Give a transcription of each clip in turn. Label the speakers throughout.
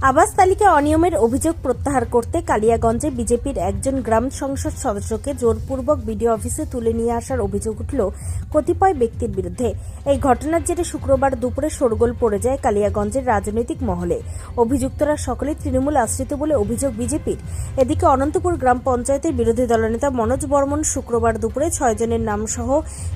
Speaker 1: আবাস তালিকা অনিয়মের অভিযোগ প্রত্যাহার করতে কালিয়াগঞ্জে বিজেপির একজন গ্রাম সংসদ সদস্যকে জোরপূর্বক বিডিও অফিসে তুলে নিয়ে আসার অভিযোগ উঠল কতিপয় ব্যক্তির বিরুদ্ধে। এই ঘটনার জেরে শুক্রবার দুপুরে শোরগোল পড়ে যায় কালিয়াগঞ্জের রাজনৈতিক মহলে। অভিযুক্তরা সকলে তৃণমূল আশ্রিত বলে অভিযোগ বিজেপির। এদিকে অনন্তপুর গ্রাম পঞ্চায়েতের বিরোধী দলনেতা মনোজ বর্মন শুক্রবার দুপুরে 6 জনের নাম সহ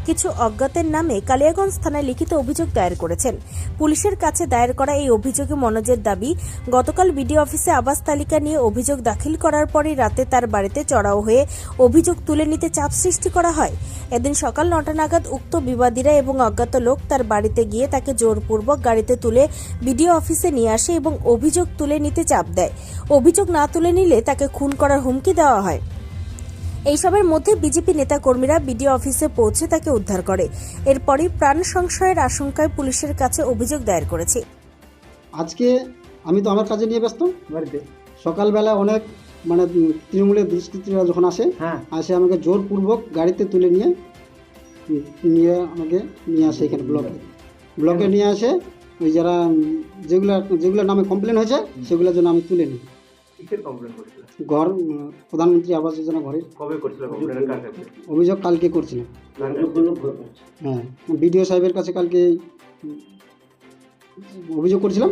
Speaker 1: কিছু অজ্ঞাতের নামে কালিয়াগঞ্জ থানায় লিখিত অভিযোগ দায়ের করেছেন। পুলিশের কাছে দায়ের করা এই অভিযোগে মনোজের দাবি, গতকাল বিডিও অফিসে আবাস তালিকা নিয়ে অভিযোগ দাখিল করার পরই রাতে তার বাড়িতে চড়াও হয়ে অভিযোগ তুলে নিতে চাপ সৃষ্টি করা হয়। এদিন সকাল 9টা নাগাদ উক্ত বিবাদীরা এবং অজ্ঞাত লোক তার বাড়িতে গিয়ে তাকে জোরপূর্বক গাড়িতে তুলে বিডিও অফিসে নিয়ে আসে এবং অভিযোগ তুলে নিতে চাপ দেয়। অভিযোগ না তুলে নিলে তাকে খুন করার হুমকি দেওয়া হয়। এইসবের মধ্যে বিজেপি নেতাকর্মীরা বিডিও অফিসে পৌঁছে তাকে উদ্ধার করে। এরপরই প্রাণ সংশয়ের আশঙ্কায় পুলিশের কাছে অভিযোগ দায়ের করেছে।
Speaker 2: আজকে আমি তো আমার কাজে নিয়ে ব্যস্ত বাড়িতে, সকালবেলা অনেক তৃণমূলের দুষ্কৃতীরা যখন আসে আমাকে জোরপূর্বক গাড়িতে তুলে নিয়ে আমাকে নিয়ে আসে এখানে ব্লকে নিয়ে আসে। ওই যারা যেগুলো নামে কমপ্লেন হয়েছে সেগুলোর জন্য আমি তুলে নিই। ঘর প্রধানমন্ত্রী আবাস যোজনা ঘরের অভিযোগ কালকে করছিলাম। হ্যাঁ, বিডিও সাহেবের কাছে কালকে অভিযোগ করছিলাম।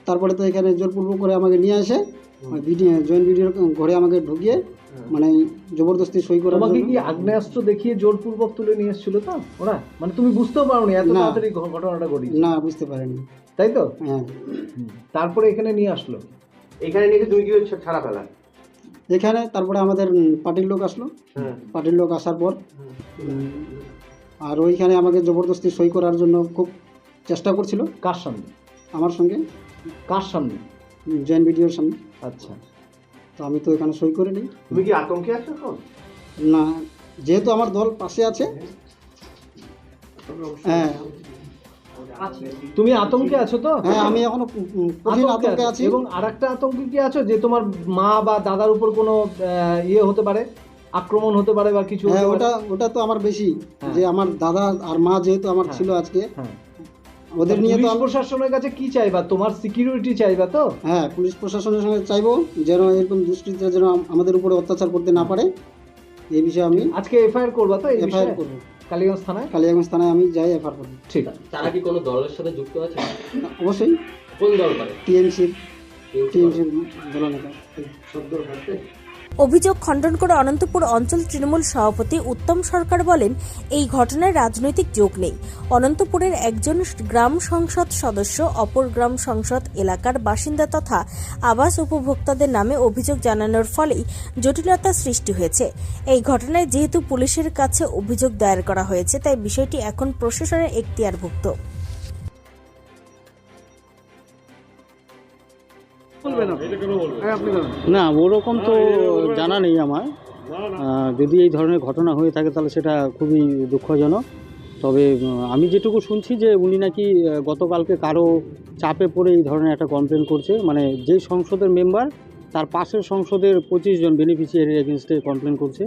Speaker 2: তারপরে তো এখানে জোরপূর্বক করে আমাকে নিয়ে আসে জয়েন্ট ভিডিওর ঘরে আমাকে ঢুকিয়ে জবরদস্তি সই করে।
Speaker 3: তোমাকে কি আগ্নেয়াস্ত্র দেখিয়ে জোরপূর্বক তুলে নিয়ে এসেছিল তো ওরা? তুমি বুঝতেও পারোনি এত তাড়াতাড়ি ঘটনাটা ঘটেছে?
Speaker 2: না, বুঝতে পারিনি।
Speaker 3: তাই তো?
Speaker 2: হ্যাঁ।
Speaker 3: তারপরে এখানে নিয়ে আসলো,
Speaker 4: এখানে নিয়ে তুমি কি ছাড়া পেলা
Speaker 2: এখানে? তারপরে আমাদের পার্টির লোক আসলো। পার্টির লোক আসার পর আর ওইখানে আমাকে জবরদস্তি সই করার জন্য খুব চেষ্টা করছিল।
Speaker 3: কার সামনে?
Speaker 2: আমার সঙ্গে।
Speaker 3: কার সামনে?
Speaker 2: জয়েন্ট ভিডিওর সামনে।
Speaker 3: আচ্ছা,
Speaker 2: তো আমি তো এখানে সই করে নিই।
Speaker 4: তুমি কি আতঙ্কে আছো এখন?
Speaker 2: না, যেহেতু আমার দল পাশে আছে। হ্যাঁ।
Speaker 3: তুমি আতঙ্কে আছো তো?
Speaker 2: হ্যাঁ, আমি এখনো কঠিন আতঙ্কে আছি।
Speaker 3: এবং আরেকটা আতঙ্কে কি আছো যে তোমার মা বা দাদার উপর কোনো হতে পারে, আক্রমণ হতে পারে বা কিছু?
Speaker 2: হ্যাঁ, ওটা তো আমার বেশি, যে আমার দাদা আর মা যেহেতু আমার ছিল আজকে, ওদের নিয়ে তো
Speaker 3: প্রশাসনের কাছে কি চাইবা? তোমার সিকিউরিটি চাইবা তো?
Speaker 2: হ্যাঁ, পুলিশ প্রশাসনের সঙ্গে চাইবো যেন এরকম দুষ্কৃতীরা যেন আমাদের উপরে অত্যাচার করতে না পারে। এই বিষয়ে আমি
Speaker 3: আজকে এফআইআর করবা তো?
Speaker 2: এফআইআর করবো
Speaker 3: কালীগঞ্জ থানায়
Speaker 2: আমি যাই এফআইআর করবো।
Speaker 3: ঠিক আছে।
Speaker 5: তারা কি কোনো দলের সাথে যুক্ত আছে?
Speaker 2: অবশ্যই।
Speaker 5: কোন দল করে?
Speaker 2: টিএমসি দলনেতা।
Speaker 1: অভিযোগ খণ্ডন করে অনন্তপুর অঞ্চল তৃণমূল সভাপতি উত্তম সরকার বলেন, এই ঘটনায় রাজনৈতিক যোগ নেই। অনন্তপুরের একজন গ্রাম সংসদ সদস্য অপর গ্রাম সংসদ এলাকার বাসিন্দা তথা আবাস উপভোক্তাদের নামে অভিযোগ জানানোর ফলেই জটিলতা সৃষ্টি হয়েছে। এই ঘটনায় যেহেতু পুলিশের কাছে অভিযোগ দায়ের করা হয়েছে, তাই বিষয়টি এখন প্রশাসনের এখতিয়ারভুক্ত।
Speaker 6: না, ওরকম তো জানা নেই আমার। যদি এই ধরনের ঘটনা হয়ে থাকে তাহলে সেটা খুবই দুঃখজনক। তবে আমি যেটুকু শুনছি যে উনি নাকি গতকালকে কারো চাপে পড়ে এই ধরনের একটা কমপ্লেন করছে, যেই সংসদের মেম্বার তার পাশের সংসদের 25 জন বেনিফিশিয়ারির এগেনস্টে কমপ্লেন করছে।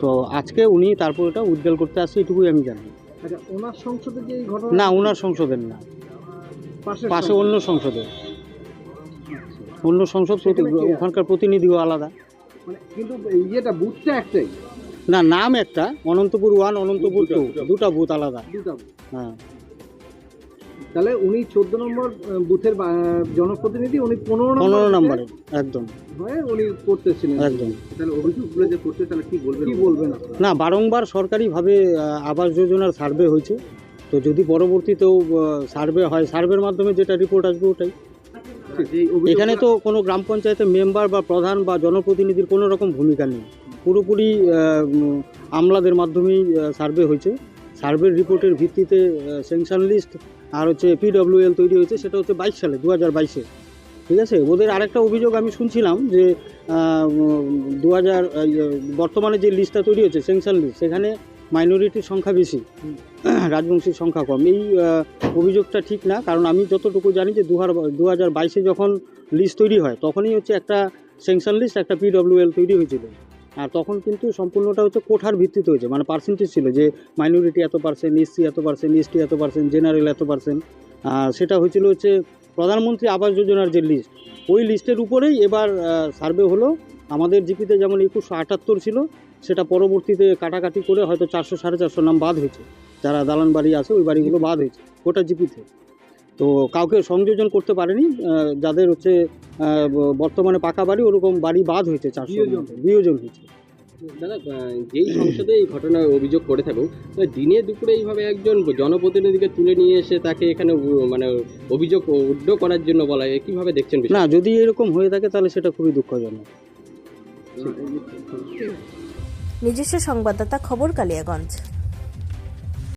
Speaker 6: তো আজকে উনি তারপর এটা উদ্বেল করতে আসছে, এটুকুই আমি জানি।
Speaker 3: আচ্ছা, ওনার সংসদে যে এই ঘটনা?
Speaker 6: না, ওনার সংসদের না, পাশে অন্য সংসদের। অন্য সংসদ, ওখানকার প্রতিনিধিও আলাদা।
Speaker 3: কিন্তু বুথটা একটাই?
Speaker 6: না, নাম একটা, অনন্তপুর 1, অনন্তপুর 2, দুটা বুথ আলাদা। হ্যাঁ।
Speaker 3: তাহলে উনি 14 নম্বর বুথের জনপ্রতিনিধি, উনি 15 নম্বরে একদম উনি করতেছিলেন একদম। তাহলে অভিযোগগুলো যে করতে, তাহলে কি বলবেন?
Speaker 6: না, বারংবার সরকারিভাবে আবাস যোজনার সার্ভে হয়েছে। তো যদি পরবর্তীতেও সার্ভে হয়, সার্ভের মাধ্যমে যেটা রিপোর্ট আসবে ওটাই। এখানে তো কোনো গ্রাম পঞ্চায়েতের মেম্বার বা প্রধান বা জনপ্রতিনিধির কোনো রকম ভূমিকা নেই। পুরোপুরি আমলাদের মাধ্যমেই সার্ভে হয়েছে। সার্ভের রিপোর্টের ভিত্তিতে স্যাংশন লিস্ট আর PWL তৈরি হয়েছে, সেটা 22 সালে, 2022-এ। ঠিক আছে। ওদের আরেকটা অভিযোগ আমি শুনছিলাম যে বর্তমানে যে লিস্টটা তৈরি হয়েছে স্যাংশন লিস্ট, সেখানে মাইনরিটির সংখ্যা বেশি, রাজবংশীর সংখ্যা কম। এই অভিযোগটা ঠিক না, কারণ আমি যতটুকু জানি যে 2022-এ যখন লিস্ট তৈরি হয় তখনই একটা স্যাংশন লিস্ট, একটা PWL তৈরি হয়েছিল। আর তখন কিন্তু সম্পূর্ণটা কোঠার ভিত্তিতে হয়েছে, পার্সেন্টেজ ছিল যে মাইনরিটি এত %, SC এত %, ST এত %, জেনারেল এত %। সেটা হয়েছিল হচ্ছে প্রধানমন্ত্রী আবাস যোজনার যে লিস্ট, ওই লিস্টের উপরেই এবার সার্ভে হলো। আমাদের জিপিতে যেমন 2178 ছিল, সেটা পরবর্তীতে কাটাকাটি করে হয়তো 400 450 নাম বাদ হয়েছে। যারা দালান বাড়ি আছে ওই বাড়িগুলো বাদ হয়েছে গোটা জিপিতে। তো কাউকে সংযোজন করতে পারেনি। যাদের হচ্ছে বর্তমানে পাকা বাড়ি ওরকম বাড়ি বাদ হয়েছে, 400 বিয়োজন হয়েছে।
Speaker 5: দাদা, যেই সংসদে এই ঘটনার অভিযোগ করে থাকুক, দিনে দুপুরে এইভাবে একজন জনপ্রতিনিধিকে তুলে নিয়ে এসে তাকে এখানে মানে অভিযোগ উদ্ধ করার জন্য বলা হয়, কিভাবে দেখছেন বিষয়টা?
Speaker 6: না, যদি এরকম হয়ে থাকে তাহলে সেটা খুবই দুঃখজনক।
Speaker 1: নিজস্ব সংবাদদাতা, খবর কালিয়াগঞ্জ।